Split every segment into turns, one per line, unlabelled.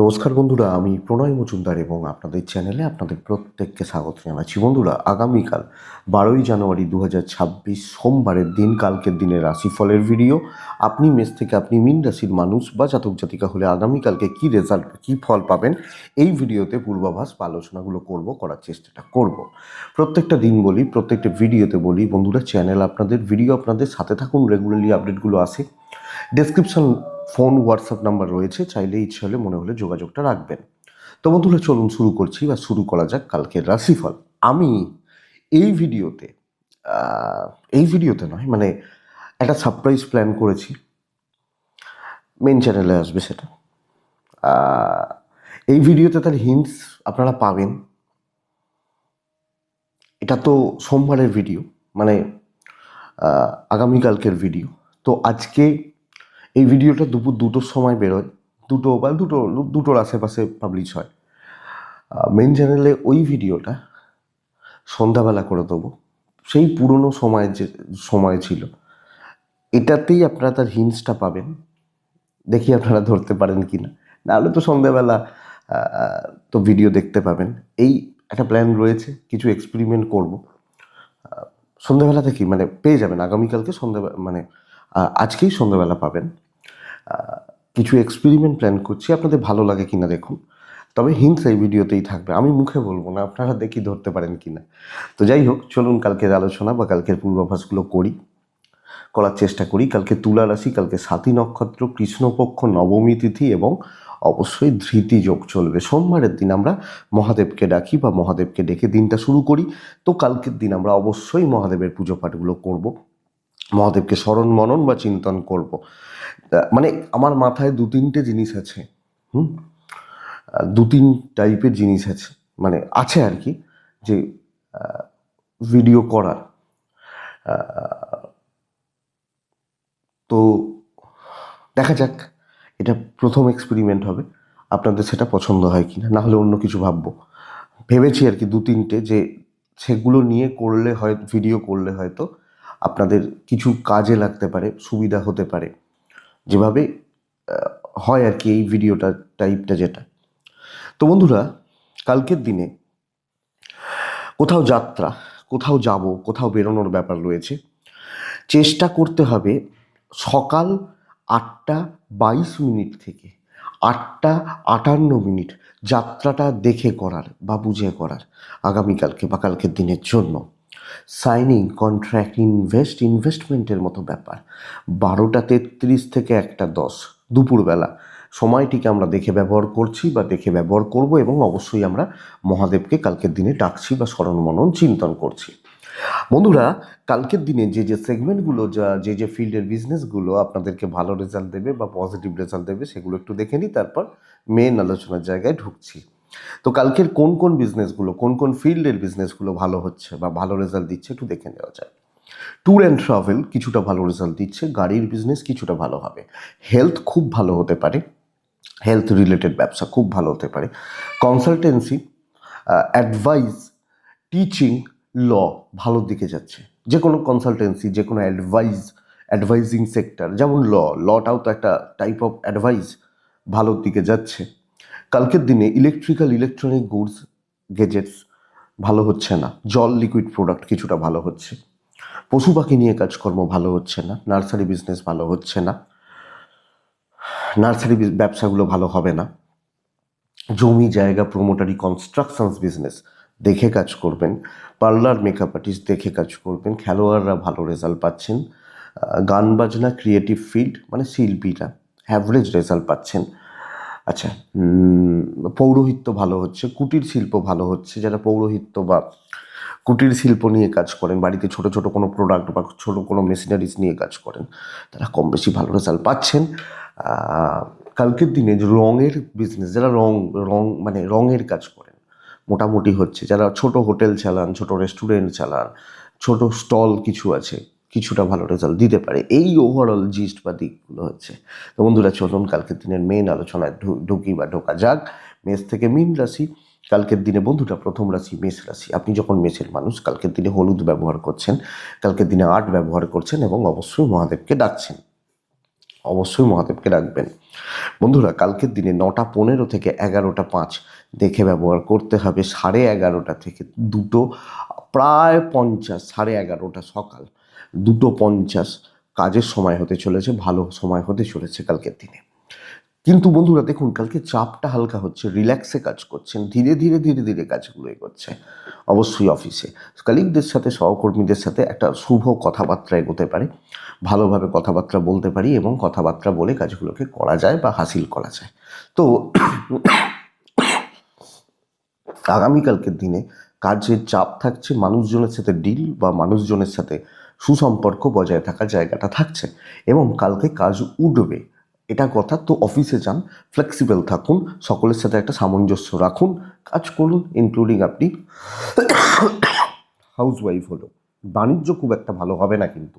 নমস্কার বন্ধুরা, আমি প্রণয় মজুমদার এবং আপনাদের চ্যানেলে আপনাদের প্রত্যেককে স্বাগত জানাচ্ছি। বন্ধুরা, আগামীকাল 12ই জানুয়ারি 2026 সোমবারের দিন, কালকের দিনের রাশিফলের ভিডিও। আপনি মেষ থেকে আপনি মীন রাশির মানুষ বা জাতক জাতিকা হলে আগামীকালকে কী রেজাল্ট, কী ফল পাবেন, এই ভিডিওতে পূর্বাভাস বা আলোচনাগুলো করার চেষ্টাটা করব। প্রত্যেকটা দিন বলি, প্রত্যেকটা ভিডিওতে বলি, বন্ধুরা চ্যানেল আপনাদের, ভিডিও আপনাদের, সাথে থাকুন, রেগুলারলি আপডেটগুলো আসে। ডেসক্রিপশন ফোন হোয়াটসঅ্যাপ নাম্বার রয়েছে, চাইলে ইচ্ছে হলে মনে হলে যোগাযোগটা রাখবেন। তো বন্ধুরা চলুন শুরু করছি, বা শুরু করা যাক কালকের রাশিফল। আমি এই ভিডিওতে আহ, এই ভিডিওতে নয়, মানে একটা সারপ্রাইজ প্ল্যান করেছি, মেন চ্যানেলে আসবে সেটা। আহ, এই ভিডিওতে তার হিন্টস আপনারা পাবেন। এটা তো সোমবারের ভিডিও, মানে আগামীকালকের ভিডিও। তো আজকে এই ভিডিওটা দুপুর 2টোর সময় বেরোয়, দুটোর আশেপাশে পাবলিশ হয়। মেন চ্যানেলে ওই ভিডিওটা সন্ধ্যাবেলা করে দেবো, সেই পুরনো সময়ের যে সময় ছিল। এটাতেই আপনারা তার হিন্টসটা পাবেন, দেখি আপনারা ধরতে পারেন কি না। নাহলে তো সন্ধ্যাবেলা তো ভিডিও দেখতে পাবেন। এই একটা প্ল্যান রয়েছে, কিছু এক্সপেরিমেন্ট করব। সন্ধ্যাবেলা থেকেই মানে পেয়ে যাবেন, আগামীকালকে সন্ধ্যাবেলা, মানে আজকেই সন্ধ্যাবেলা পাবেন। কিছু এক্সপেরিমেন্ট প্ল্যান করছি, আপনাদের ভালো লাগে কিনা দেখুন। তবে হিন্টস এই ভিডিওতেই থাকবে, আমি মুখে বলবো না, আপনারা দেখি ধরতে পারেন কি না। তো যাই হোক, চলুন কালকের আলোচনা বা কালকের পূর্বাভাসগুলো করার চেষ্টা করি। কালকে তুলা রাশি, কালকে স্বাতী নক্ষত্র, কৃষ্ণপক্ষ, নবমী তিথি এবং অবশ্যই ধৃতি যোগ চলবে। সোমবারের দিন আমরা মহাদেবকে ডাকি বা মহাদেবকে ডেকে দিনটা শুরু করি। তো কালকের দিন আমরা অবশ্যই মহাদেবের পুজো পাঠগুলো করব, মহাদেবকে স্মরণ মনন বা চিন্তন করব। মানে আমার মাথায় 2-3টে জিনিস আছে। হুম 2-3 টাইপের জিনিস আছে, মানে আছে আর কি, যে ভিডিও করার। তো দেখা যাক, এটা প্রথম এক্সপেরিমেন্ট হবে, আপনাদের সেটা পছন্দ হয় কি না, না হলে অন্য কিছু ভাববো। ভেবেছি আর কি 2-3টে, যে সেগুলো নিয়ে করলে হয়, ভিডিও করলে হয়তো আপনাদের কিছু কাজে লাগতে পারে, সুবিধা হতে পারে, যেভাবে হয় আর কি এই ভিডিওটা টাইপটা যেটা। তো বন্ধুরা, কালকের দিনে কোথাও যাত্রা, কোথাও যাব, কোথাও বেরোনোর ব্যাপার রয়েছে। চেষ্টা করতে হবে সকাল 8টা 22 মিনিট থেকে 8টা 58 মিনিট যাত্রাটা দেখে করার বা বুঝে করার, আগামীকালকে বা কালকের দিনের জন্য। সাইনিং কন্ট্রাক্ট, ইনভেস্টমেন্টের মতো ব্যাপার 12টা 33 থেকে 1টা 10 দুপুরবেলা সময়টিকে আমরা দেখে ব্যবহার করছি বা দেখে ব্যবহার করব, এবং অবশ্যই আমরা মহাদেবকে কালকের দিনে ডাকছি বা স্মরণ মনন চিন্তন করছি। বন্ধুরা, কালকের দিনে যে সেগমেন্টগুলো, যে ফিল্ডের বিজনেসগুলো আপনাদেরকে ভালো রেজাল্ট দেবে বা পজিটিভ রেজাল্ট দেবে, সেগুলো একটু দেখে নিই, তারপর মেন আলোচনার জায়গায় ঢুকছি। তো কালকের কোন কোন বিজনেসগুলো, কোন কোন ফিল্ডের বিজনেসগুলো ভালো হচ্ছে বা ভালো রেজাল্ট দিচ্ছে একটু দেখে নেওয়া যায়। ট্যুর অ্যান্ড ট্রাভেল কিছুটা ভালো রেজাল্ট দিচ্ছে, গাড়ির বিজনেস কিছুটা ভালো হবে, হেলথ খুব ভালো হতে পারে, হেলথ রিলেটেড ব্যবসা খুব ভালো হতে পারে, কনসালটেন্সি, অ্যাডভাইস, টিচিং, ল ভালোর দিকে যাচ্ছে। যে কোনো কনসালটেন্সি, যে কোনো অ্যাডভাইজিং সেক্টর, যেমন লটাও তো একটা টাইপ অফ অ্যাডভাইস, ভালোর দিকে যাচ্ছে। কালকের দিনে ইলেকট্রনিক গুডস, গেজেটস ভালো হচ্ছে না, জল লিকুইড প্রোডাক্ট কিছুটা ভালো হচ্ছে, পশু পাখি নিয়ে কাজকর্ম ভালো হচ্ছে না, নার্সারি বিজনেস ভালো হচ্ছে না, নার্সারি ব্যবসাগুলো ভালো হবে না, জমি জায়গা প্রমোটারি কনস্ট্রাকশনস বিজনেস দেখে কাজ করবেন, পার্লার মেকআপ আর্টিস্ট দেখে কাজ করবেন, খেলোয়াড়রা ভালো রেজাল্ট পাচ্ছেন, গান বাজনা ক্রিয়েটিভ ফিল্ড মানে শিল্পীরা অ্যাভারেজ রেজাল্ট পাচ্ছেন। আচ্ছা, পৌরোহিত্য ভালো হচ্ছে, কুটির শিল্প ভালো হচ্ছে, যারা পৌরোহিত্য বা কুটির শিল্প নিয়ে কাজ করেন, বাড়িতে ছোট ছোট কোনো প্রোডাক্ট বা ছোট কোনো মেশিনারিজ নিয়ে কাজ করেন, তারা কম বেশি ভালো রেজাল্ট পাচ্ছেন। কালকের দিনে যে রঙের বিজনেস, যারা রং রং মানে রঙের কাজ করেন, মোটামুটি হচ্ছে। যারা ছোট হোটেল চালান, ছোট রেস্টুরেন্ট চালান, ছোট স্টল কিছু আছে, কিছুটা ভালো রেজাল্ট দিতে পারে। এই ওভারঅল জিস্ট বা দিকগুলো হচ্ছে। তো বন্ধুরা চলুন কালকের দিনের মেন আলোচনায় ঢুকি বা ঢোকা যাক। মেষ থেকে মীন রাশি, কালকের দিনে বন্ধুরা প্রথম রাশি মেষ রাশি। আপনি যখন মেষের মানুষ, কালকের দিনে হলুদ ব্যবহার করছেন, কালকের দিনে আর্ট ব্যবহার করছেন এবং অবশ্যই মহাদেবকে ডাকছেন, অবশ্যই মহাদেবকে ডাকবেন। বন্ধুরা কালকের দিনে 9:15 থেকে 11:05 দেখে ব্যবহার করতে হবে। 11:30 থেকে 2 প্রায় 50, 11:30 সকাল 2:50 কাজের সময় হতে চলেছে, ভালো সময় হতে চলেছে কালকের দিনে। কিন্তু বন্ধুরা দেখুন কালকে চাপটা হালকা হচ্ছে, রিল্যাক্সে কাজ করছেন, ধীরে ধীরে ধীরে ধীরে কাজগুলো এগোচ্ছে। অবশ্যই অফিসে কলিগদের সাথে, সহকর্মীদের সাথে একটা শুভ কথাবার্তা এগোতে পারে, ভালোভাবে কথাবার্তা বলতে পারি এবং কথাবার্তা বলে কাজগুলোকে করা যায় বা হাসিল করা যায়। তো আগামীকালকের দিনে কাজের চাপ থাকছে, মানুষজনের সাথে ডিল বা মানুষজনের সাথে সুসম্পর্ক বজায় থাকার জায়গাটা থাকছে এবং কালকে কাজ উঠবে, এটা কথা। তো অফিসে যান, ফ্লেক্সিবল থাকুন, সকলের সাথে একটা সামঞ্জস্য রাখুন, কাজ করুন, ইনক্লুডিং আপনি হাউসওয়াইফ হলো। বাণিজ্য খুব একটা ভালো হবে না, কিন্তু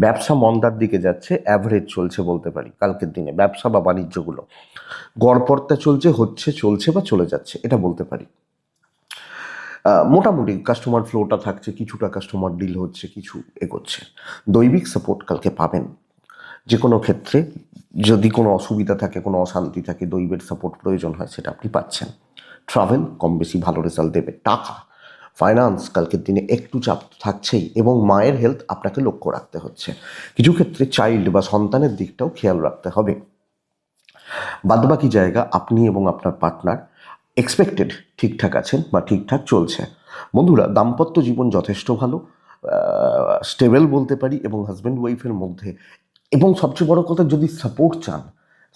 ব্যবসা মন্দার দিকে যাচ্ছে, অ্যাভারেজ চলছে বলতে পারি কালকের দিনে ব্যবসা বা বাণিজ্যগুলো। গড়পড়তা চলছে বা চলে যাচ্ছে, এটা বলতে পারি। মোটামুটি কাস্টমার ফ্লোটা থাকছে, কিছুটা কাস্টমার ডিল হচ্ছে, কিছু এগোচ্ছে। দৈবিক সাপোর্ট কালকে পাবেন যে কোনো ক্ষেত্রে। যদি কোনো অসুবিধা থাকে, কোনো অশান্তি থাকে, দৈবের সাপোর্ট প্রয়োজন হয়, সেটা আপনি পাচ্ছেন। ট্রাভেল কম বেশি ভালো রেজাল্ট দেবে। টাকা, ফাইন্যান্স কালকের দিনে একটু চাপ থাকছেই এবং মায়ের হেলথ আপনাকে লক্ষ্য রাখতে হচ্ছে। কিছু ক্ষেত্রে চাইল্ড বা সন্তানের দিকটাও খেয়াল রাখতে হবে। বাদবাকি জায়গা আপনি এবং আপনার পার্টনার এক্সপেক্টেড ঠিকঠাক আছেন বা ঠিকঠাক চলছে। বন্ধুরা দাম্পত্য জীবন যথেষ্ট ভালো, স্টেবল বলতে পারি এবং হাজব্যান্ড ওয়াইফের মধ্যে। এবং সবচেয়ে বড় কথা, যদি সাপোর্ট চান,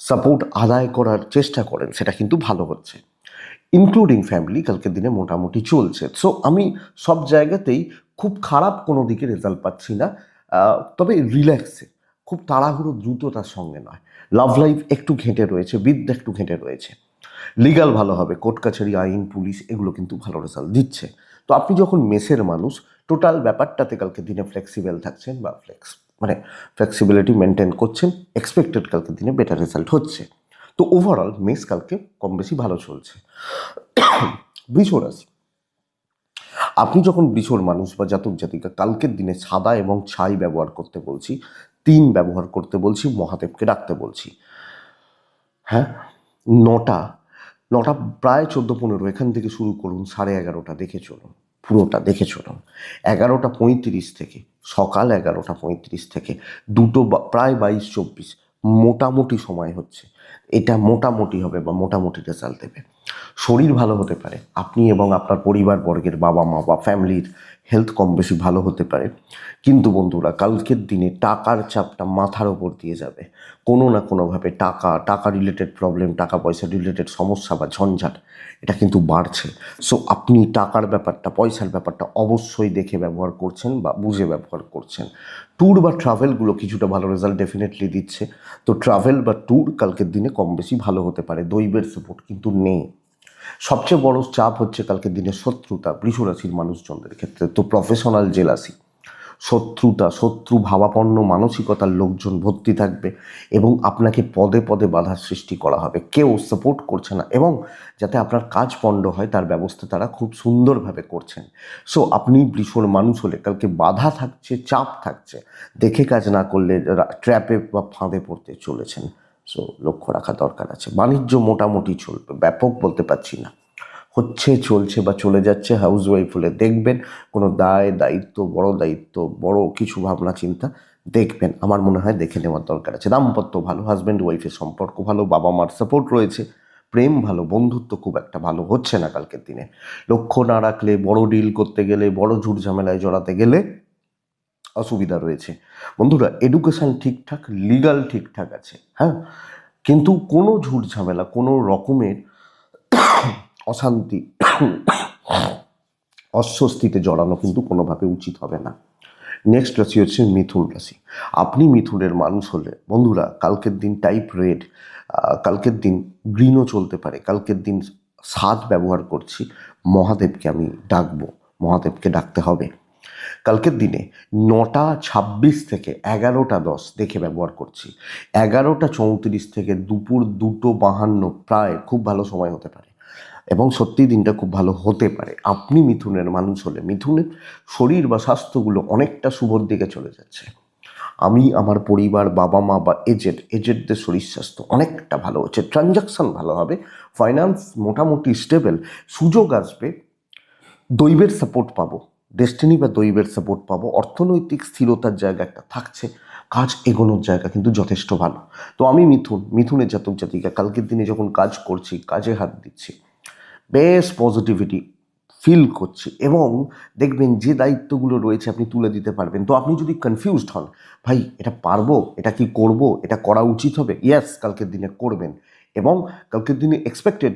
সাপোর্ট আদায় করার চেষ্টা করেন, সেটা কিন্তু ভালো হচ্ছে। ইনক্লুডিং ফ্যামিলি কালকের দিনে মোটামুটি চলছে। সো আমি সব জায়গাতেই খুব খারাপ কোনো দিকে রেজাল্ট পাচ্ছি না, তবে রিল্যাক্সে, খুব তাড়াহুড়ো দ্রুততার সঙ্গে নয়। লাভ লাইফ একটু ঘেঁটে রয়েছে, বিদ্যা একটু ঘেঁটে রয়েছে। লিগাল ভালো হবে, কোর্ট কাছারি, আইন, পুলিশ এগুলো কিন্তু ভালো রেজাল্ট দিচ্ছে। তো আপনি যখন মেসের মানুষ, টোটাল ব্যাপারটাতে কালকে দিনে ফ্লেক্সিবল থাকছেন বা ফ্লেক্সিবিলিটি মেনটেন করছেন, এক্সপেক্টেড কালকের দিনে বেটার রেজাল্ট হচ্ছে। তো ওভারঅল মেস কালকে কম বেশি ভালো চলছে। বৃষ রাশি, আপনি যখন বৃষর মানুষ বা জাতক জাতিকা, কালকের দিনে সাদা এবং ছাই ব্যবহার করতে বলছি, 3 ব্যবহার করতে বলছি, মহাদেবকে ডাকতে বলছি। হ্যাঁ, নটা নটা প্রায় 14-15 এখান থেকে শুরু করুন, 11:30 দেখে চলুন, পুরোটা দেখে চলুন। 11:35 থেকে, সকাল 11:35 থেকে প্রায় 22-24 মোটামুটি সময় হচ্ছে। এটা মোটামুটি হবে বা মোটামুটি রেজাল্ট দেবে। শরীর ভালো হতে পারে, আপনি এবং আপনার পরিবারবর্গের, বাবা মা বা ফ্যামিলির হেলথ কম বেশি ভালো হতে পারে। কিন্তু বন্ধুরা কালকের দিনে টাকার চাপটা মাথার ওপর দিয়ে যাবে। কোনো না কোনোভাবে টাকা রিলেটেড প্রবলেম, টাকা পয়সা রিলেটেড সমস্যা বা ঝঞ্ঝাট, এটা কিন্তু বাড়ছে। সো আপনি টাকার ব্যাপারটা, পয়সার ব্যাপারটা অবশ্যই দেখে ব্যবহার করছেন বা বুঝে ব্যবহার করছেন। ট্যুর বা ট্রাভেলগুলো কিছুটা ভালো রেজাল্ট ডেফিনেটলি দিচ্ছে। তো ট্রাভেল বা ট্যুর কালকের দিনে কম বেশি ভালো হতে পারে। দৈবের সাপোর্ট কিন্তু নেই। সবচেয়ে বড় চাপ হচ্ছে কালকের দিনে শত্রুতা, বৃষ রাশির মানুষজনদের ক্ষেত্রে। তো প্রফেশনাল জেলাসি, শত্রু ভাবাপন্ন মানসিকতার লোকজন ভর্তি থাকবে এবং আপনাকে পদে পদে বাধার সৃষ্টি করা হবে। কেউ সাপোর্ট করছে না এবং যাতে আপনার কাজ পণ্ড হয় তার ব্যবস্থা তারা খুব সুন্দরভাবে করছেন। সো আপনি বৃষর মানুষ হলে কালকে বাধা থাকছে, চাপ থাকছে, দেখে কাজ না করলে ট্র্যাপে বা ফাঁদে পড়তে চলেছেন। সো লক্ষ্য রাখা দরকার আছে। বাণিজ্য মোটামুটি চলবে, ব্যাপক বলতে পারছি না, হচ্ছে, চলছে বা চলে যাচ্ছে। হাউস ওয়াইফ হলে দেখবেন কোনো দায়িত্ব, বড় কিছু ভাবনা চিন্তা দেখবেন, আমার মনে হয় দেখে নেওয়ার দরকার আছে। দাম্পত্য ভালো, হাজব্যান্ড ওয়াইফের সম্পর্ক ভালো, বাবা মার সাপোর্ট রয়েছে, প্রেম ভালো, বন্ধুত্ব খুব একটা ভালো হচ্ছে না কালকের দিনে। লক্ষ্য না রাখলে, বড় ডিল করতে গেলে, বড় ঝুট ঝামেলায় জড়াতে গেলে অসুবিধা রয়েছে। বন্ধুরা এডুকেশান ঠিকঠাক, লিগাল ঠিকঠাক আছে, হ্যাঁ, কিন্তু কোনো ঝুট ঝামেলা, কোনো রকমের অশান্তি, অস্বস্তিতে জড়ানো কিন্তু কোনোভাবে উচিত হবে না। নেক্সট রাশি হচ্ছে মিথুন রাশি। আপনি মিথুনের মানুষ হলে বন্ধুরা কালকের দিন টাইপ রেড, কালকের দিন গ্রিনও চলতে পারে। কালকের দিন 7 ব্যবহার করছি, মহাদেবকে আমি ডাকবো, মহাদেবকে ডাকতে হবে। কালকের দিনে 9:26 থেকে 11:10 দেখে ব্যবহার করছি। 11:34 থেকে দুপুর 2:52 প্রায় খুব ভালো সময় হতে পারে এবং সত্যি দিনটা খুব ভালো হতে পারে। আপনি মিথুনের মানুষ হলে মিথুনের শরীর বা স্বাস্থ্যগুলো অনেকটা শুভর দিকে চলে যাচ্ছে। আমি আমার পরিবার, বাবা মা বা এজেডদের শরীর স্বাস্থ্য অনেকটা ভালো হচ্ছে, ট্রানজাকশন ভালো হবে, ফাইন্যান্স মোটামুটি স্টেবল, সুযোগ আসবে, দৈবের সাপোর্ট পাবো, ডেস্টিনি বা দৈবের সাপোর্ট পাবো, অর্থনৈতিক স্থিরতার জায়গা একটা থাকছে, কাজ এগোনোর জায়গা কিন্তু যথেষ্ট ভালো। তো আমি মিথুনের জাতক জাতিকা কালকের দিনে যখন কাজ করছি, কাজে হাত দিচ্ছি, বেশ পজিটিভিটি ফিল করছি, এবং দেখবেন যে দায়িত্বগুলো রয়েছে আপনি তুলে দিতে পারবেন। তো আপনি যদি কনফিউজড হন, ভাই এটা পারবো, এটা কি করব, এটা করা উচিত হবে, ইয়েস কালকের দিনে করবেন, এবং কালকের দিনে এক্সপেক্টেড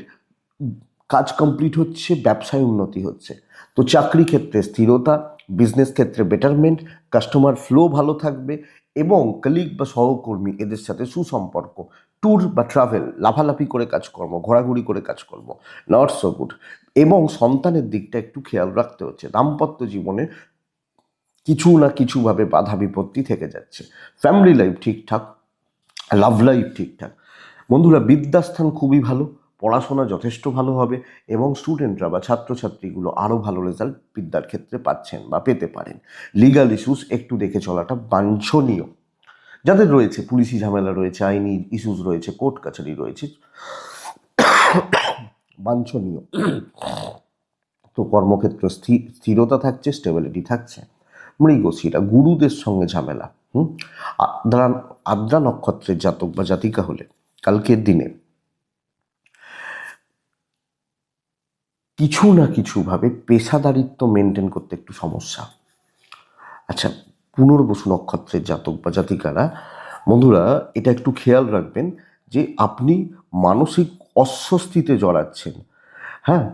কাজ কমপ্লিট হচ্ছে, ব্যবসায় উন্নতি হচ্ছে। তো চাকরি ক্ষেত্রে স্থিরতা, বিজনেস ক্ষেত্রে বেটারমেন্ট, কাস্টমার ফ্লো ভালো থাকবে, এবং কলিগ বা সহকর্মী এদের সাথে সুসম্পর্ক, ট্যুর বা ট্রাভেল, লাফালাফি করে কাজকর্ম, ঘোরাঘুরি করে কাজকর্ম, নট সো গুড। এবং সন্তানের দিকটা একটু খেয়াল রাখতে হচ্ছে, দাম্পত্য জীবনে কিছু না কিছুভাবে বাধা বিপত্তি থেকে যাচ্ছে, ফ্যামিলি লাইফ ঠিকঠাক, লাভ লাইফ ঠিকঠাক। বন্ধুরা, বিদ্যাস্থান খুবই ভালো, পড়াশোনা যথেষ্ট ভালো হবে, এবং স্টুডেন্টরা বা ছাত্রছাত্রীগুলো আরও ভালো রেজাল্ট বিদ্যার ক্ষেত্রে পাচ্ছেন বা পেতে পারেন। লিগাল ইস্যুস একটু দেখে চলাটা বাঞ্ছনীয়, যাদের রয়েছে পুলিশি ঝামেলা রয়েছে, আইনি ইস্যুস রয়েছে, কোর্ট কাছারি রয়েছে, বাঞ্ছনীয়। তো কর্মক্ষেত্র স্থিরতা থাকছে, স্টেবিলিটি থাকছে। মৃগশিরা, গুরুদের সঙ্গে ঝামেলা। আদ্রা আদ্রা নক্ষত্রের জাতক বা জাতিকা হলে কালকের দিনে কিছু না কিছুভাবে পেশাদারিত্ব মেনটেন করতে একটু সমস্যা। আচ্ছা, পুনর্বসু নক্ষত্রের জাতক বা জাতিকারা, বন্ধুরা এটা একটু খেয়াল রাখবেন যে আপনি মানসিক অস্বস্তিতে জড়াচ্ছেন, হ্যাঁ,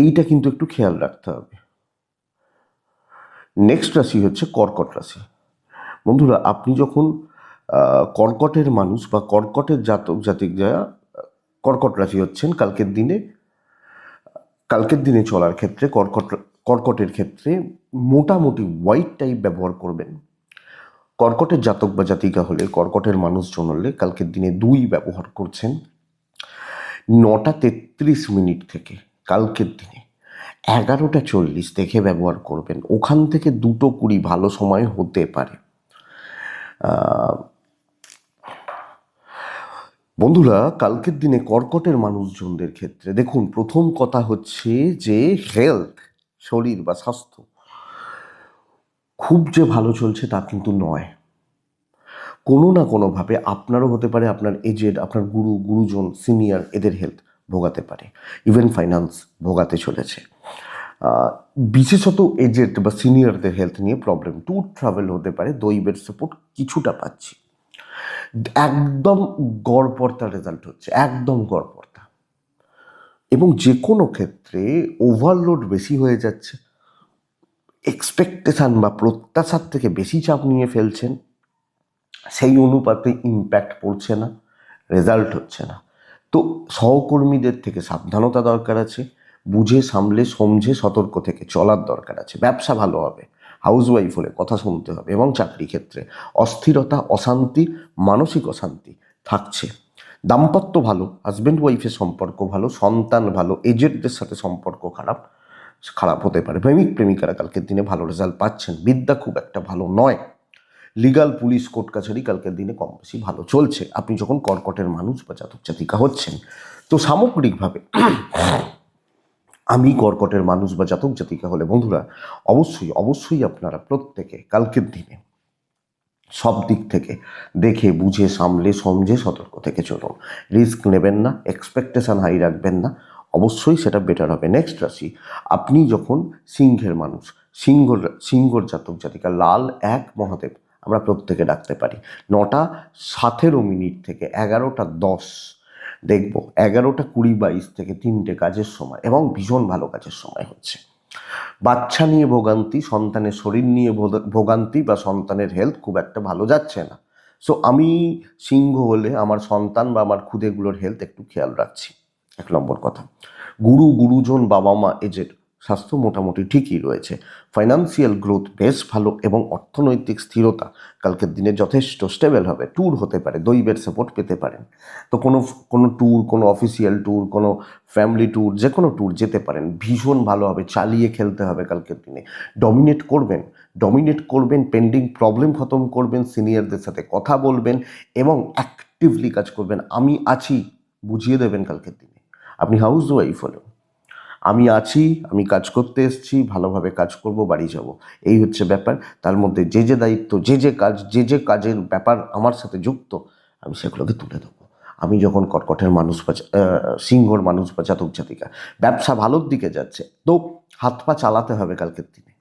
এইটা কিন্তু একটু খেয়াল রাখতে হবে। নেক্সট রাশি হচ্ছে কর্কট রাশি। বন্ধুরা, আপনি যখন কর্কটের মানুষ বা কর্কটের জাতক জাতিকা, কর্কট রাশি হচ্ছেন, কালকের দিনে চলার ক্ষেত্রে কর্কটের ক্ষেত্রে মোটামুটি হোয়াইট টাইপ ব্যবহার করবেন। কর্কটের জাতক বা জাতিকা হলে, কর্কটের মানুষজন হলে কালকের দিনে 2 ব্যবহার করছেন 9:33 থেকে কালকের দিনে 11:40 দেখে ব্যবহার করবেন, ওখান থেকে 2:20 ভালো সময় হতে পারে। বন্ধুরা, কালকের দিনে কর্কটের মানুষজনদের ক্ষেত্রে দেখুন, প্রথম কথা হচ্ছে যে হেলথ, শরীর বা স্বাস্থ্য খুব যে ভালো চলছে তা কিন্তু নয়। কোনো না কোনোভাবে আপনারও হতে পারে, আপনার এজেড, আপনার গুরুজন, সিনিয়র এদের হেলথ ভোগাতে পারে, ইভেন ফাইন্যান্স ভোগাতে চলেছে। বিশেষত এজেড বা সিনিয়রদের হেলথ নিয়ে প্রবলেম, ট্যুর ট্রাভেল হতে পারে, দৈবের সাপোর্ট কিছুটা পাচ্ছি, একদম গড়পড়তা রেজাল্ট হচ্ছে, একদম গড়পড়তা। এবং যে কোনো ক্ষেত্রে ওভারলোড বেশি হয়ে যাচ্ছে, এক্সপেকটেশন বা প্রত্যাশার থেকে বেশি চাপ নিয়ে ফেলছেন, সেই অনুপাতে ইম্প্যাক্ট পড়ছে না, রেজাল্ট হচ্ছে না। তো সহকর্মীদের থেকে সাবধানতা দরকার আছে, বুঝে সামলে সমঝে সতর্ক থেকে চলার দরকার আছে। ব্যবসা ভালো হবে, হাউসওয়াইফ হলে কথা শুনতে হবে, এবং চাকরি ক্ষেত্রে অস্থিরতা, অশান্তি, মানসিক অশান্তি থাকছে। দাম্পত্য ভালো, হাজব্যান্ড ওয়াইফের সম্পর্ক ভালো, সন্তান ভালো, এজেন্টদের সাথে সম্পর্ক খারাপ হতে পারে। প্রেমিক প্রেমিকারা কালকের দিনে ভালো রেজাল্ট পাচ্ছেন, বিদ্যা খুব একটা ভালো নয়। লিগাল, পুলিশ, কোর্ট কাছারি কালকের দিনে কম বেশি ভালো চলছে, আপনি যখন কর্কটের মানুষ বা জাতক জাতিকা হচ্ছেন। তো সামগ্রিকভাবে আমি কর্কটের মানুষ বা জাতক জাতিকা হলে, বন্ধুরা, অবশ্যই আপনারা প্রত্যেকে কালকের দিনে সব দিক থেকে দেখে বুঝে সামলে সমঝে সতর্ক থেকে চলুন। রিস্ক নেবেন না, এক্সপেকটেশন হাই রাখবেন না, অবশ্যই সেটা বেটার হবে। নেক্সট রাশি, আপনি যখন সিংহের মানুষ, সিংহর জাতক জাতিকা, লাল 1 মহাদেব আমরা প্রত্যেকে ডাকতে পারি। 9:17 থেকে 11:10 দেখব, 11:20-22 থেকে 3টে কাজের সময়, এবং ভীষণ ভালো কাজের সময় হচ্ছে। বাচ্চা নিয়ে ভোগান্তি, সন্তানের শরীর নিয়ে ভোগান্তি বা সন্তানের হেলথ খুব একটা ভালো যাচ্ছে না। সো আমি সিংহ হলে আমার সন্তান বা আমার খুদেগুলোর হেলথ একটু খেয়াল রাখছি, 1 নম্বর কথা। গুরুজন, বাবা মা, এজের স্বাস্থ্য মোটামুটি ঠিকই রয়েছে। ফাইন্যান্সিয়াল গ্রোথ বেশ ভালো এবং অর্থনৈতিক স্থিরতা কালকের দিনে যথেষ্ট স্টেবল হবে। ট্যুর হতে পারে, দৈবের সাপোর্ট পেতে পারেন। তো কোনো ট্যুর, কোনো অফিসিয়াল ট্যুর, কোনো ফ্যামিলি ট্যুর, যে কোনো ট্যুর যেতে পারেন। ভীষণ ভালো হবে, চালিয়ে খেলতে হবে কালকের দিনে। ডমিনেট করবেন, পেন্ডিং প্রবলেম খতম করবেন, সিনিয়রদের সাথে কথা বলবেন এবং অ্যাক্টিভলি কাজ করবেন। আমি আছি বুঝিয়ে দেবেন কালকের দিনে। আপনি হাউস ওয়াইফ হলেও আমি আছি, আমি কাজ করতে এসেছি, ভালোভাবে কাজ করব, বাড়ি যাব, এই হচ্ছে ব্যাপার। তার মধ্যে যে দায়িত্ব, যে কাজের ব্যাপার আমার সাথে যুক্ত, আমি সেগুলোকে তুলে দেবো। আমি যখন কর্কটের মানুষ বা সিংহর মানুষ বা জাতক জাতিকা, ব্যবসা ভালোর দিকে যাচ্ছে, তো হাত পা চালাতে হবে কালকের দিনে।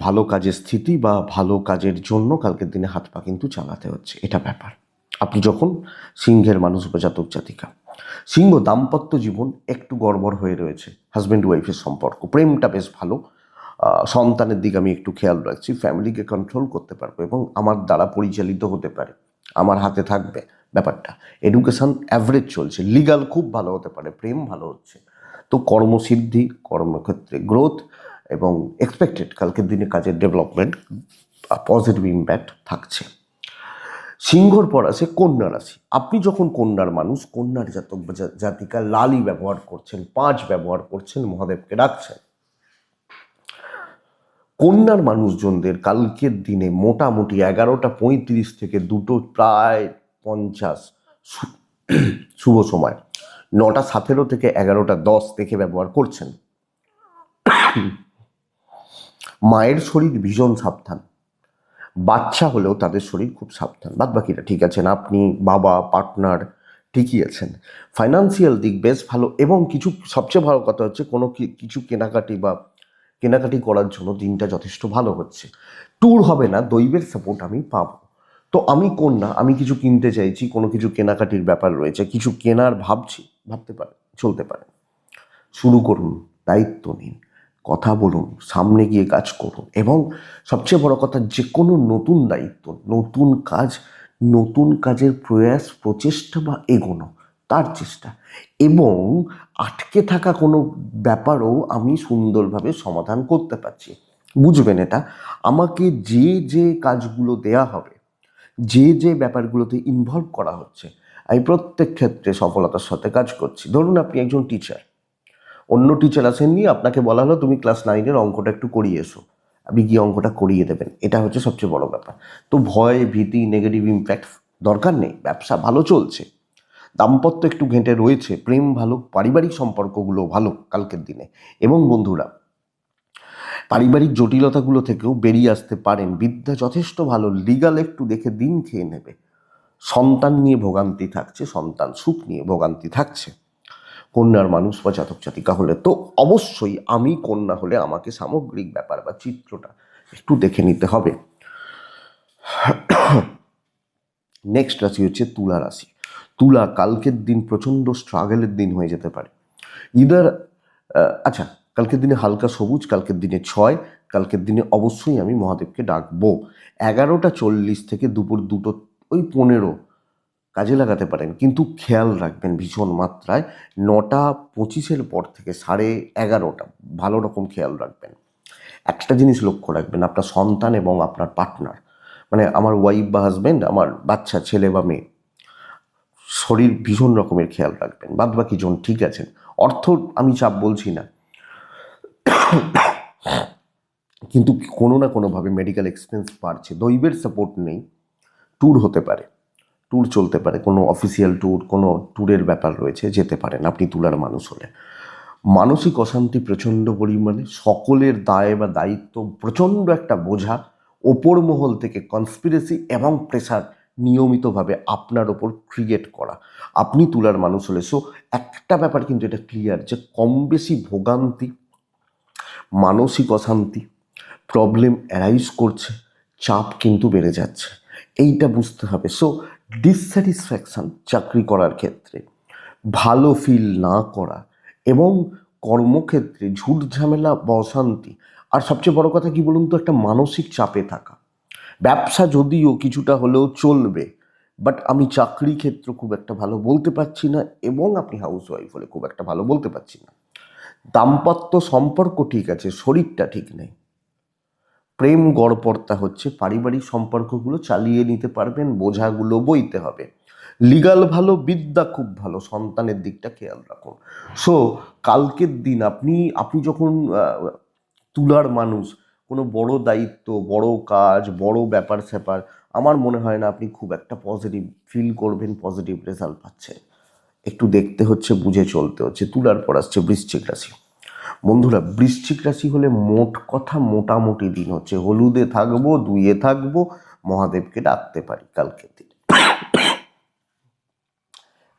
ভালো কাজের স্থিতি বা ভালো কাজের জন্য কালকের দিনে হাত পা কিন্তু চালাতে হচ্ছে, এটা ব্যাপার। আপনি যখন সিংহের মানুষ বা জাতক জাতিকা, সিংহ দাম্পত্য জীবন একটু গড়বড় হয়ে রয়েছে। হাজব্যান্ড ওয়াইফের সম্পর্ক, প্রেমটা বেশ ভালো। সন্তানের দিকে আমি একটু খেয়াল রাখছি, ফ্যামিলিকে কন্ট্রোল করতে পারবো এবং আমার দ্বারা পরিচালিত হতে পারে, আমার হাতে থাকবে ব্যাপারটা। এডুকেশন অ্যাভারেজ চলছে, লিগাল খুব ভালো হতে পারে, প্রেম ভালো হচ্ছে। তো কর্মসিদ্ধি, কর্মক্ষেত্রে গ্রোথ এবং এক্সপেক্টেড কালকের দিনে কাজের ডেভেলপমেন্ট, পজিটিভ ইম্প্যাক্ট থাকছে। সিংহর পর আছে কন্যা রাশি। আপনি যখন কন্যার মানুষ, কন্যার জাতক জাতিকা লালই ব্যবহার করছেন, 5 ব্যবহার করছেন, মহাদেবকে ডাকছেন। কন্যার মানুষজনদের কালকের দিনে মোটামুটি 11:35 থেকে 2:50 শুভ সময়, 9:17 থেকে 11:10 থেকে ব্যবহার করছেন। মায়ের শরীর ভীষণ সাবধান, বাচ্চা হলেও তাদের শরীর খুব সাবধান, বাদ বাকিটা ঠিক আছেন। আপনি, বাবা, পার্টনার ঠিকই আছেন। ফাইন্যান্সিয়াল দিক বেশ ভালো এবং সবচেয়ে ভালো কথা হচ্ছে কিছু কেনাকাটি করার জন্য দিনটা যথেষ্ট ভালো হচ্ছে। ট্যুর হবে না, দৈবের সাপোর্ট আমি পাবো। তো আমি কন্যা, আমি কিছু কিনতে চাইছি, কোনো কিছু কেনাকাটির ব্যাপার রয়েছে, কিছু কেনার ভাবতে পারেন, চলতে পারেন। শুরু করুন, দায়িত্ব নিন, কথা বলুন, সামনে গিয়ে কাজ করুন এবং সবচেয়ে বড় কথা, যে কোনো নতুন দায়িত্ব, নতুন কাজের প্রচেষ্টা বা এগোনো, তার চেষ্টা এবং আটকে থাকা কোনো ব্যাপারও আমি সুন্দরভাবে সমাধান করতে পারছি। বুঝবেন এটা, আমাকে যে কাজগুলো দেয়া হবে, যে ব্যাপারগুলোতে ইনভলভ করা হচ্ছে, আমি প্রত্যেক ক্ষেত্রে সফলতার সাথে কাজ করছি। ধরুন আপনি একজন টিচার, অন্য টিচার আসেননি, আপনাকে বলা হলো তুমি ক্লাস 9-এর অঙ্কটা একটু করিয়ে এসো, আপনি গিয়ে অঙ্কটা করিয়ে দেবেন। এটা হচ্ছে সবচেয়ে বড় ব্যাপার। তো ভয়, ভীতি, নেগেটিভ ইম্প্যাক্ট দরকার নেই, ব্যবসা ভালো চলছে, দাম্পত্য একটু ঘেঁটে রয়েছে, প্রেম ভালো, পারিবারিক সম্পর্কগুলো ভালো কালকের দিনে। এবং বন্ধুরা, পারিবারিক জটিলতাগুলো থেকেও বেরিয়ে আসতে পারেন, বিদ্যা যথেষ্ট ভালো, লিগাল একটু দেখে দিন খেয়ে নেবে। সন্তান নিয়ে ভোগান্তি থাকছে, সন্তান সুখ নিয়ে ভোগান্তি থাকছে। কন্যার মানুষ বা জাতক জাতিকা হলে তো অবশ্যই, আমি কন্যা হলে আমাকে সামগ্রিক ব্যাপার বা চিত্রটা একটু দেখে নিতে হবে। নেক্সট রাশি হচ্ছে তুলা রাশি। তুলা, কালকের দিন প্রচণ্ড স্ট্রাগলের দিন হয়ে যেতে পারে। আচ্ছা, কালকের দিনে হালকা সবুজ, কালকের দিনে 6, কালকের দিনে অবশ্যই আমি মহাদেবকে ডাকবো। 11:40 থেকে দুপুর 2:15 কাজে লাগাতে পারেন, কিন্তু খেয়াল রাখবেন ভীষণ মাত্রায় 9:25 পর থেকে 11:30 ভালো রকম খেয়াল রাখবেন। একটা জিনিস লক্ষ্য রাখবেন, আপনার সন্তান এবং আপনার পার্টনার, মানে আমার ওয়াইফ বা হাজব্যান্ড, আমার বাচ্চা ছেলে বা মেয়ে, শরীর ভীষণ রকমের খেয়াল রাখবেন। বাদ বাকি জন ঠিক আছেন। অর্থ আমি চাপ বলছি না, কিন্তু কোনো না কোনোভাবে মেডিকেল এক্সপেন্স বাড়ছে, দৈবের সাপোর্ট নেই, ট্যুর হতে পারে, ট্যুর চলতে পারে, কোনো অফিসিয়াল ট্যুর, কোনো ট্যুরের ব্যাপার রয়েছে, যেতে পারেন আপনি তুলার মানুষ হলে। মানসিক অশান্তি প্রচণ্ড পরিমাণে, সকলের দায় বা দায়িত্ব প্রচণ্ড একটা বোঝা, ওপর মহল থেকে কনস্পিরেসি এবং প্রেসার নিয়মিতভাবে আপনার ওপর ক্রিয়েট করা। আপনি তুলার মানুষ হলে, সো একটা ব্যাপার কিন্তু এটা ক্লিয়ার যে কম বেশি ভোগান্তি, মানসিক অশান্তি, প্রবলেম অ্যারাইজ করছে, চাপ কিন্তু বেড়ে যাচ্ছে, এইটা বুঝতে হবে। সো ডিসস্যাটিসফ্যাকশান চাকরি করার ক্ষেত্রে, ভালো ফিল না করা এবং কর্মক্ষেত্রে ঝুট ঝামেলা বা অশান্তি, আর সবচেয়ে বড় কথা কি বলুন তো, একটা মানসিক চাপে থাকা। ব্যবসা যদিও কিছুটা হলেও চলবে, বাট আমি চাকরি ক্ষেত্র খুব একটা ভালো বলতে পারছি না এবং আপনি হাউস ওয়াইফ হলে খুব একটা ভালো বলতে পারছি না। দাম্পত্য সম্পর্ক ঠিক আছে, শরীরটা ঠিক নেই। প্রেম গড়পড়তা হচ্ছে, পারিবারিক সম্পর্কগুলো চালিয়ে নিতে পারবেন, বোঝাগুলো বইতে হবে। লিগাল ভালো, বিদ্যা খুব ভালো, সন্তানের দিকটা খেয়াল রাখুন। সো কালকের দিন আপনি আপনি যখন তুলার মানুষ, কোনো বড় দায়িত্ব, বড় কাজ, বড় ব্যাপার স্যাপার, আমার মনে হয় না আপনি খুব একটা পজিটিভ ফিল করবেন, পজিটিভ রেজাল্ট পাচ্ছেন। একটু দেখতে হচ্ছে, বুঝে চলতে হচ্ছে। তুলার পর আসছে বৃশ্চিক রাশি। বন্ধুরা, বৃশ্চিক রাশি হলে মোট কথা মোটামুটি দিন হচ্ছে, হলুদে থাকবো, দুইয়ে থাকবো, মহাদেবকে ডাকতে পারি কালকের দিন।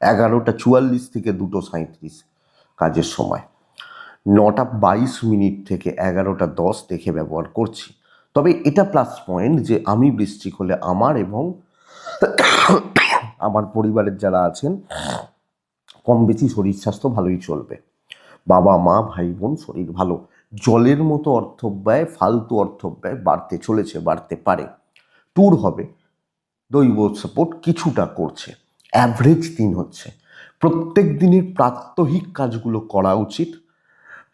11:44 থেকে 2:37 কাজের সময়। 9:22 থেকে 11:10 দেখে ব্যবহার করছি। তবে এটা প্লাস পয়েন্ট যে আমি বৃশ্চিক হলে আমার এবং আমার পরিবারের যারা আছেন কম বেশি শরীর স্বাস্থ্য ভালোই চলবে। বাবা মা ভাই বোন শরীর ভালো। জলের মতো অর্থব্যয়, ফালতু অর্থব্যয় বাড়তে চলেছে, বাড়তে পারে। ট্যুর হবে, দৈব সাপোর্ট কিছুটা করছে। অ্যাভারেজ দিন হচ্ছে। প্রত্যেক দিনের প্রাত্যহিক কাজগুলো করা উচিত।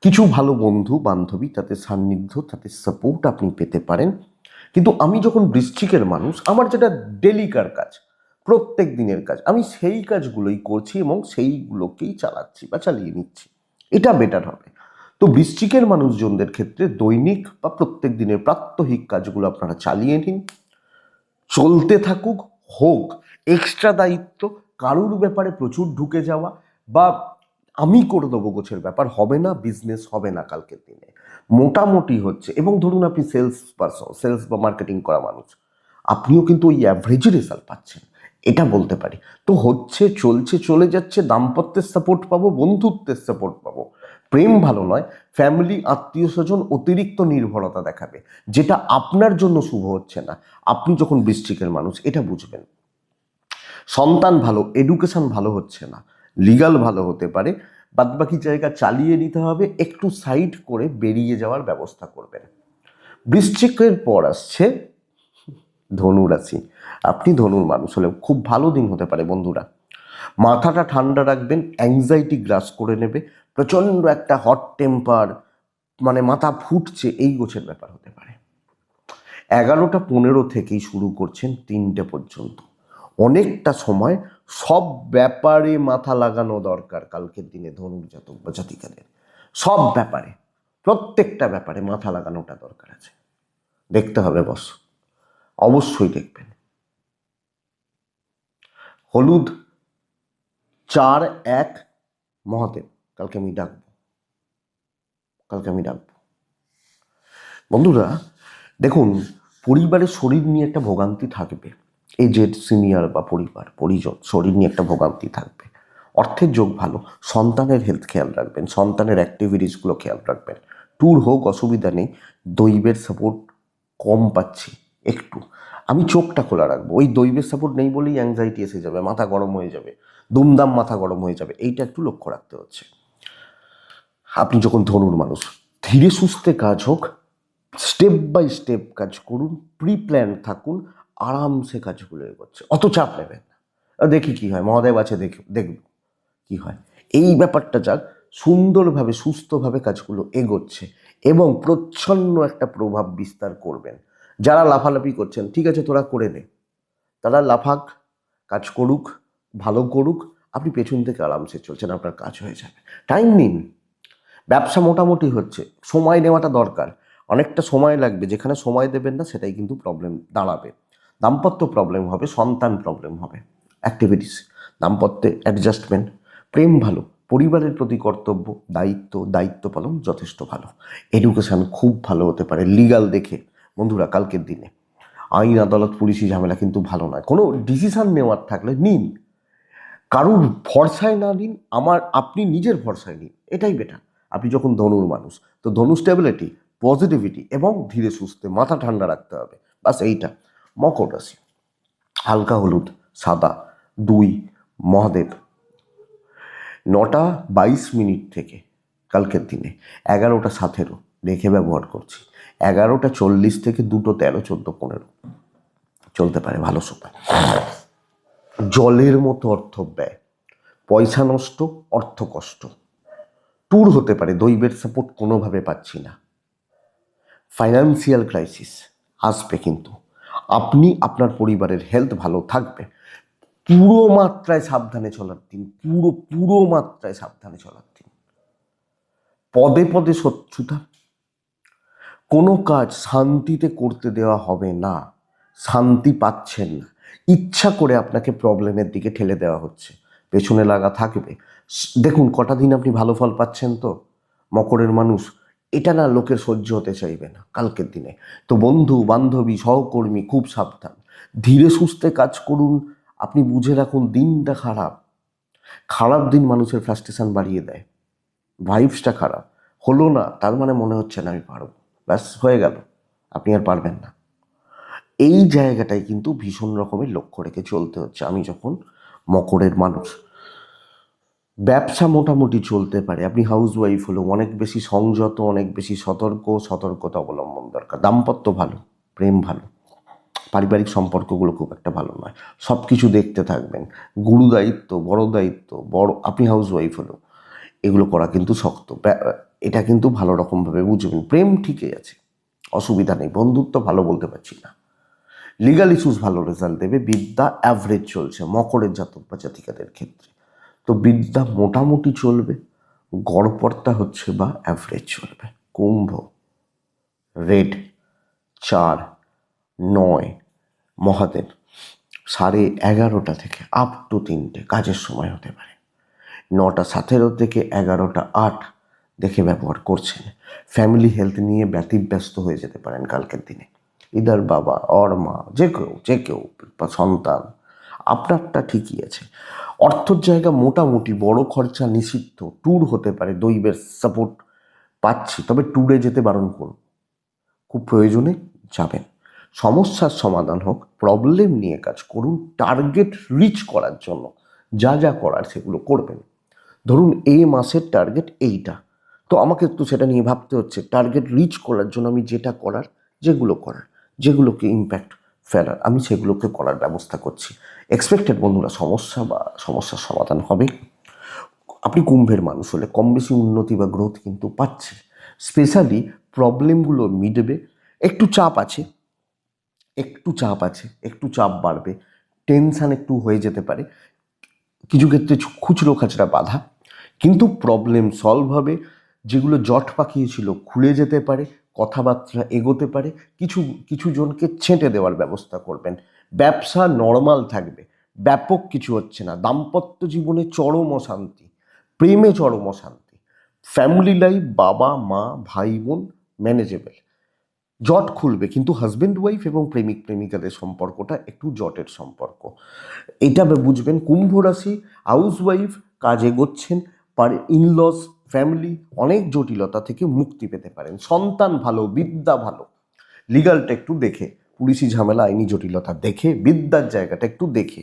কিছু ভালো বন্ধু বান্ধবী, তাদের সান্নিধ্য, তাদের সাপোর্ট আপনি পেতে পারেন। কিন্তু আমি যখন বৃশ্চিকের মানুষ, আমার যেটা ডেলিকার কাজ, প্রত্যেক দিনের কাজ, আমি সেই কাজগুলোই করছি এবং সেইগুলোকেই চালাচ্ছি বা চালিয়ে নিচ্ছি। এটা বেটার হবে। তো বৃশ্চিকের মানুষজনদের ক্ষেত্রে দৈনিক বা প্রত্যেক দিনের প্রাত্যহিক কাজগুলো আপনারা চালিয়ে নিন, চলতে থাকুক। হোক এক্সট্রা দায়িত্ব, কারুর ব্যাপারে প্রচুর ঢুকে যাওয়া বা আমি করে দেবো গোছের ব্যাপার হবে না, বিজনেস হবে না কালকের দিনে। মোটামুটি হচ্ছে। এবং ধরুন আপনি সেলস পারসন, সেলস বা মার্কেটিং করা মানুষ, আপনিও কিন্তু ওই অ্যাভারেজই রেজাল্ট পাচ্ছেন, এটা বলতে পারি। তো হচ্ছে, চলছে, চলে যাচ্ছে। দাম্পত্যের সাপোর্ট পাবো, বন্ধুত্বের সাপোর্ট পাবো। প্রেম ভালো নয়, ফ্যামিলি আত্মীয় স্বজন অতিরিক্ত নির্ভরতা দেখাবে, যেটা আপনার জন্য শুভ হচ্ছে না। আপনি যখন বৃশ্চিকের মানুষ এটা বুঝবেন। সন্তান ভালো, এডুকেশন ভালো হচ্ছে না, লিগাল ভালো হতে পারে, বাদবাকি জায়গা চালিয়ে নিতে হবে, একটু সাইড করে বেরিয়ে যাওয়ার ব্যবস্থা করবেন। বৃশ্চিকের পর আসছে ধনু রাশি। আপনি ধনুর মানুষ হলে খুব ভালো দিন হতে পারে বন্ধুরা। মাথাটা ঠান্ডা রাখবেন, অ্যাংজাইটি গ্রাস করে নেবে, প্রচণ্ড একটা হট টেম্পার, মানে মাথা ফুটছে, এই গোছের ব্যাপার হতে পারে। 11:15 থেকেই শুরু করছেন 3টে পর্যন্ত, অনেকটা সময় সব ব্যাপারে মাথা লাগানো দরকার কালকের দিনে ধনুর জাতক বা জাতিকাদের। সব ব্যাপারে, প্রত্যেকটা ব্যাপারে মাথা লাগানোটা দরকার আছে। দেখতে হবে বস, অবশ্যই দেখবেন। হলুদ 4-1 মহাদেব, কালকে আমি ডাকবো, কালকে আমি ডাকবো। বন্ধুরা দেখুন, পরিবারের শরীর নিয়ে একটা ভোগান্তি থাকবে। এজেড সিনিয়র বা পরিবার পরিজন শরীর নিয়ে একটা ভোগান্তি থাকবে। অর্থের যোগ ভালো, সন্তানের হেলথ খেয়াল রাখবেন, সন্তানের অ্যাক্টিভিটিসগুলো খেয়াল রাখবেন। ট্যুর হোক, অসুবিধা নেই। দৈবের সাপোর্ট কম পাচ্ছি একটু, আমি চোখটা খোলা রাখবো। ওই দৈবের সাপোর্ট নেই বলেই অ্যাংজাইটি এসে যাবে, মাথা গরম হয়ে যাবে, দুমদাম মাথা গরম হয়ে যাবে, এইটা একটু লক্ষ্য রাখতে হচ্ছে। আপনি যখন ধনুর মানুষ, ধীরে সুস্থে কাজ হোক, স্টেপ বাই স্টেপ কাজ করুন, প্রি প্ল্যান থাকুন, আরামসে কাজগুলো এগোচ্ছে, অত চাপ নেবেন না। দেখি কি হয়, মহাদেব আছে, দেখব কি হয়। এই ব্যাপারটা যাক, সুন্দরভাবে সুস্থভাবে কাজগুলো এগোচ্ছে এবং প্রচ্ছন্ন একটা প্রভাব বিস্তার করবেন। যারা লাফালাফি করছেন, ঠিক আছে তোরা করে নে, তারা লাফাক, কাজ করুক, ভালো করুক, আপনি পেছন থেকে আরামসে চলছেন, আপনার কাজ হয়ে যাবে। টাইম নিন, ব্যবসা মোটামুটি হচ্ছে, সময় নেওয়াটা দরকার। অনেকটা সময় লাগবে, যেখানে সময় দেবেন না সেটাই কিন্তু প্রবলেম দাঁড়াবে। দাম্পত্য প্রবলেম হবে, সন্তান প্রবলেম হবে, অ্যাক্টিভিটিস, দাম্পত্যে অ্যাডজাস্টমেন্ট। প্রেম ভালো, পরিবারের প্রতি কর্তব্য, দায়িত্ব পালন যথেষ্ট ভালো। এডুকেশান খুব ভালো হতে পারে লিগাল দেখে। বন্ধুরা কালকের দিনে আইন আদালত পুলিশি ঝামেলা কিন্তু ভালো নয়। কোনো ডিসিশান নেওয়ার থাকলে নিন, কারুর ভরসায় না নিন, আপনি নিজের ভরসায় নিন, এটাই বেটার। আপনি যখন ধনুর মানুষ, তো ধনু স্টেবিলিটি, পজিটিভিটি এবং ধীরে সুস্থে মাথা ঠান্ডা রাখতে হবে, বাস এইটা। মকর রাশি, হালকা হলুদ, সাদা 2 মহাদেব। 9:22 থেকে কালকের দিনে 11:17 রেখে ব্যবহার করছি। 11:40 থেকে 2:13, 14:15 চলতে পারে ভালো সময়। জলের মতো অর্থ ব্যয়, পয়সা নষ্ট, অর্থ কষ্ট, ট্যুর হতে পারে, দৈবের সাপোর্ট কোনোভাবে পাচ্ছি না। ফাইন্যান্সিয়াল ক্রাইসিস আসবে, কিন্তু আপনি আপনার পরিবারের হেলথ ভালো থাকবে। পুরো মাত্রায় সাবধানে চলার দিন, পুরো মাত্রায় সাবধানে চলার দিন। পদে পদে শত্রুতা, কোনো কাজ শান্তিতে করতে দেওয়া হবে না, শান্তি পাচ্ছেন না, ইচ্ছা করে আপনাকে প্রবলেমের দিকে ঠেলে দেওয়া হচ্ছে, পেছনে লাগা থাকবে। দেখুন কটা দিন আপনি ভালো ফল পাচ্ছেন তো, মকরের মানুষ, এটা না লোকের সহ্য হতে চাইবে না কালকের দিনে। তো বন্ধু বান্ধবী সহকর্মী খুব সাবধান, ধীরে সুস্থে কাজ করুন। আপনি বুঝে রাখুন দিনটা খারাপ, খারাপ দিন মানুষের ফ্রাস্ট্রেশন বাড়িয়ে দেয়, ভাইবসটা খারাপ। হলো না তার মানে মনে হচ্ছে না আমি পারবো, ব্যাস হয়ে গেল, আপনি আর পারবেন না। এই জায়গাটায় কিন্তু ভীষণ রকমের লক্ষ্য রেখে চলতে হচ্ছে। আমি যখন মকরের মানুষ, ব্যবসা মোটামুটি চলতে পারে, আপনি হাউস ওয়াইফ হলেও অনেক বেশি সংযত, অনেক বেশি সতর্কতা অবলম্বন দরকার। দাম্পত্য ভালো, প্রেম ভালো, পারিবারিক সম্পর্কগুলো খুব একটা ভালো নয়, সব কিছু দেখতে থাকবেন, গুরু দায়িত্ব, বড় আপনি হাউস ওয়াইফ হলেও এগুলো করা কিন্তু শক্ত। এটা কিন্তু ভালো রকমভাবে বুঝবেন। প্রেম ঠিকই আছে, অসুবিধা নেই, বন্ধুত্ব ভালো বলতে পারছি না। লিগাল ইস্যুস ভালো রেজাল্ট দেবে। বিদ্যা অ্যাভারেজ চলছে মকরের জাতক বা জাতিকাদের ক্ষেত্রে, তো বিদ্যা মোটামুটি চলবে, গড়পড়তা হচ্ছে বা অ্যাভারেজ চলবে। কুম্ভ, রেড 4, 9 মহাদেব 11:30 থেকে আপ টু 3টে কাজের সময় হতে পারে। 9:17 থেকে 11:08 দেখে ব্যবহার করছেন। ফ্যামিলি হেলথ নিয়ে ব্যতিব্যস্ত হয়ে যেতে পারেন কালকের দিনে, ইদার বাবা অর মা, যে কেউ বা সন্তান, আপনারটা ঠিকই আছে। অর্থর জায়গা মোটামুটি, বড় খরচা নিষিদ্ধ। ট্যুর হতে পারে, দৈবের সাপোর্ট পাচ্ছি, তবে ট্যুরে যেতে বারণ করুন, খুব প্রয়োজনে যাবেন। সমস্যার সমাধান হোক, প্রবলেম নিয়ে কাজ করুন, টার্গেট রিচ করার জন্য যা যা করার সেগুলো করবেন। ধরুন এই মাসের টার্গেট এইটা, তো আমাকে তো সেটা নিয়ে ভাবতে হচ্ছে, টার্গেট রিচ করার জন্য আমি যেটা করার, যেগুলোকে ইম্প্যাক্ট ফেলার, আমি সেগুলোকে করার ব্যবস্থা করছি। এক্সপেক্টেড বন্ধুরা, সমস্যার সমাধান হবে। আপনি কুম্ভের মানুষ হলে কম বেশি উন্নতি বা গ্রোথ কিন্তু পাচ্ছি। স্পেশালি প্রবলেমগুলো মিটবে। একটু চাপ বাড়বে, টেনশান একটু হয়ে যেতে পারে, কিছু ক্ষেত্রে খুচরো খাচরা বাধা, কিন্তু প্রবলেম সলভ হবে। যেগুলো জট পাকিয়েছিল খুলে যেতে পারে, কথাবার্তা এগোতে পারে, কিছু জনকে ছেঁটে দেওয়ার ব্যবস্থা করবেন। ব্যবসা নর্মাল থাকবে, ব্যাপক কিছু হচ্ছে না। দাম্পত্য জীবনে চরম অশান্তি, প্রেমে চরম অশান্তি, ফ্যামিলি লাইফ বাবা মা ভাই বোন ম্যানেজেবল। জট খুলবে, কিন্তু হাজব্যান্ড ওয়াইফ এবং প্রেমিক প্রেমিকাদের সম্পর্কটা একটু জটের সম্পর্ক, এটা বুঝবেন। কুম্ভ রাশি হাউস ওয়াইফ, কাজ এগোচ্ছেন, ইনলস ফ্যামিলি অনেক জটিলতা থেকে মুক্তি পেতে পারেন। সন্তান ভালো, বিদ্যা ভালো, লিগালটা একটু দেখে, পুলিশি ঝামেলা আইনি জটিলতা দেখে, বিদ্যার জায়গাটা একটু দেখে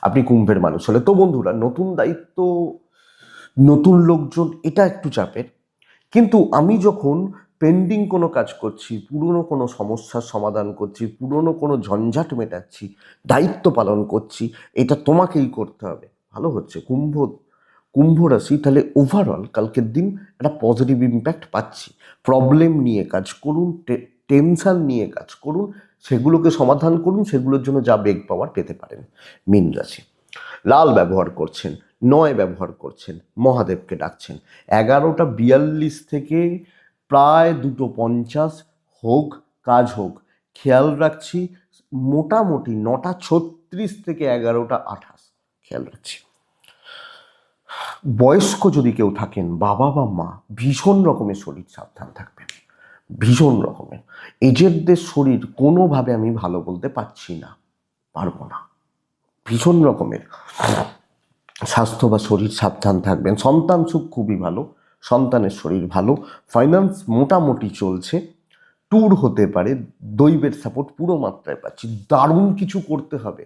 আপনি কুম্ভের মানুষ হলে। তো বন্ধুরা, নতুন দায়িত্ব, নতুন লোকজন, এটা একটু চাপের, কিন্তু আমি যখন পেন্ডিং কোনো কাজ করছি, পুরনো কোনো সমস্যার সমাধান করছি, পুরনো কোনো ঝঞ্ঝাট মেটাচ্ছি, দায়িত্ব পালন করছি, এটা তোমাকেই করতে হবে, ভালো হচ্ছে। কুম্ভ রাশি, তাহলে ওভারঅল কালকের দিন একটা পজিটিভ ইম্প্যাক্ট পাচ্ছি। প্রবলেম নিয়ে কাজ করুন, টেনশন নিয়ে কাজ করুন, সেগুলোকে সমাধান করুন, সেগুলোর জন্য যা বেগ পাওয়ার পেতে পারেন। মীন রাশি, লাল ব্যবহার করছেন, 9 ব্যবহার করছেন, মহাদেবকে ডাকছেন। 11:42 থেকে প্রায় 2:50 হোক, কাজ হোক, খেয়াল রাখছি। মোটামুটি 9:36 থেকে 11:28 খেয়াল রাখছি। বয়স্ক যদি কেউ থাকেন, বাবা বা মা, ভীষণ রকমের শরীর সাবধান থাকবেন, ভীষণ রকমের। এজেডদের শরীর কোনোভাবে আমি ভালো বলতে পারবো না, ভীষণ রকমের স্বাস্থ্য বা শরীর সাবধান থাকবেন। সন্তান সুখ খুবই ভালো, সন্তানের শরীর ভালো, ফাইন্যান্স মোটামুটি চলছে, ট্যুর হতে পারে, দৈবের সাপোর্ট পুরো মাত্রায় পাচ্ছি। দারুণ কিছু করতে হবে,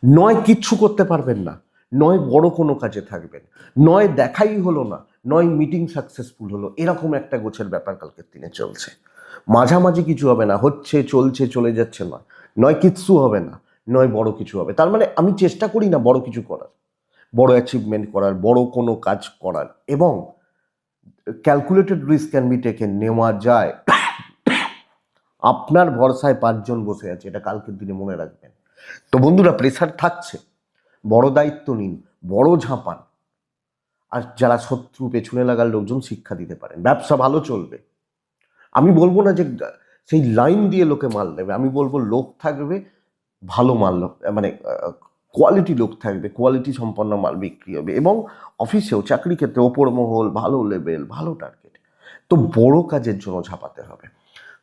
নয় কিচ্ছু করতে পারবেন না, নয় বড় কোনো কাজে থাকবেন, নয় দেখাই হলো না, নয় মিটিং সাকসেসফুল হলো, এরকম একটা গোছের ব্যাপার কালকের দিনে চলছে। মাঝামাঝি কিছু হবে না, হচ্ছে চলছে চলে যাচ্ছে, নয় কিচ্ছু হবে না, নয় বড় কিছু হবে। তার মানে আমি চেষ্টা করি না বড় কিছু করার, বড় অ্যাচিভমেন্ট করার, বড় কোনো কাজ করার, এবং calculated risk can be taken, নেওয়া যায়। আপনার ভরসায় 5 জন বসে আছে, এটা কালকের দিনে মনে রাখবেন। তো বন্ধুরা, প্রেসার থাকছে, বড় দায়িত্ব নিন, বড় ঝাঁপান। আর যারা শত্রু, পেছনে লাগার লোকজন, শিক্ষা দিতে পারেন, ব্যবসা ভালো চলবে। আমি বলবো না যে সেই লাইন দিয়ে লোকে মাল দেবে, আমি বলবো লোক থাকবে, ভালো মাল, মানে কোয়ালিটি লোক থাকবে, কোয়ালিটি সম্পন্ন মাল বিক্রি হবে, এবং অফিসেও, চাকরি ক্ষেত্রে ওপর মহল, ভালো লেভেল, ভালো টার্গেট। তো বড় কাজের জন্য ঝাঁপাতে হবে।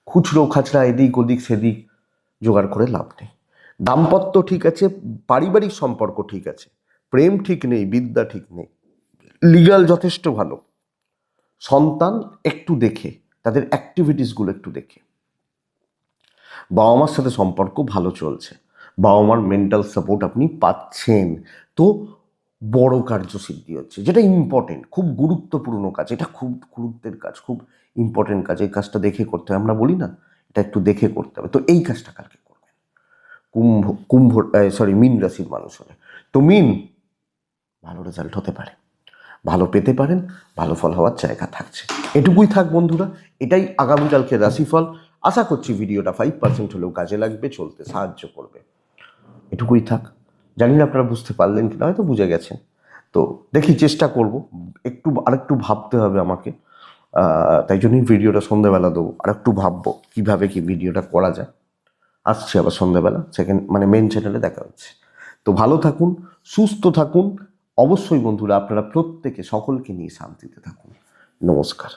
খুচরো খাচরা এদিক ওদিক সেদিক জোগাড় করে লাভ নেই। দাম্পত্য ঠিক আছে, পারিবারিক সম্পর্ক ঠিক আছে, প্রেম ঠিক নেই, বিদ্যা ঠিক নেই, লিগাল যথেষ্ট ভালো। সন্তান একটু দেখে, তাদের অ্যাক্টিভিটিসগুলো একটু দেখে। বাবা মার সাথে সম্পর্ক ভালো চলছে, বাবা মার মেন্টাল সাপোর্ট আপনি পাচ্ছেন। তো বড় কার্যসিদ্ধি হচ্ছে, যেটা ইম্পর্টেন্ট, খুব গুরুত্বপূর্ণ কাজ, এটা খুব গুরুত্বের কাজ, খুব ইম্পর্টেন্ট কাজ। এই কাজটা দেখে করতে হবে, আমরা বলি না, এটা একটু দেখে করতে হবে। তো এই কাজটা কালকে করবেন মীন রাশির মানুষ হলে। তো মীন, ভালো রেজাল্ট হতে পারে, ভালো পেতে পারেন, ভালো ফল হওয়ার জায়গা থাকছে। এটুকুই থাক বন্ধুরা, এটাই আগামীকালকে রাশিফল। আশা করছি ভিডিওটা 5% হলেও কাজে লাগবে, চলতে সাহায্য করবে। এটুকুই থাক। জানি না আপনারা বুঝতে পারলেন কিনা, হয়তো বুঝে গেছেন। তো দেখি, চেষ্টা করব, আরেকটু ভাবতে হবে আমাকে। তাই জন্যই ভিডিওটা সন্ধ্যাবেলা দেবো, আরেকটু ভাববো কীভাবে কি ভিডিওটা করা যায়। আসছে আবার সন্ধ্যাবেলা, মেন চ্যানেলে দেখা হচ্ছে। তো ভালো থাকুন, সুস্থ থাকুন, অবশ্যই বন্ধুরা আপনারা প্রত্যেকে সকলকে নিয়ে শান্তিতে থাকুন। নমস্কার।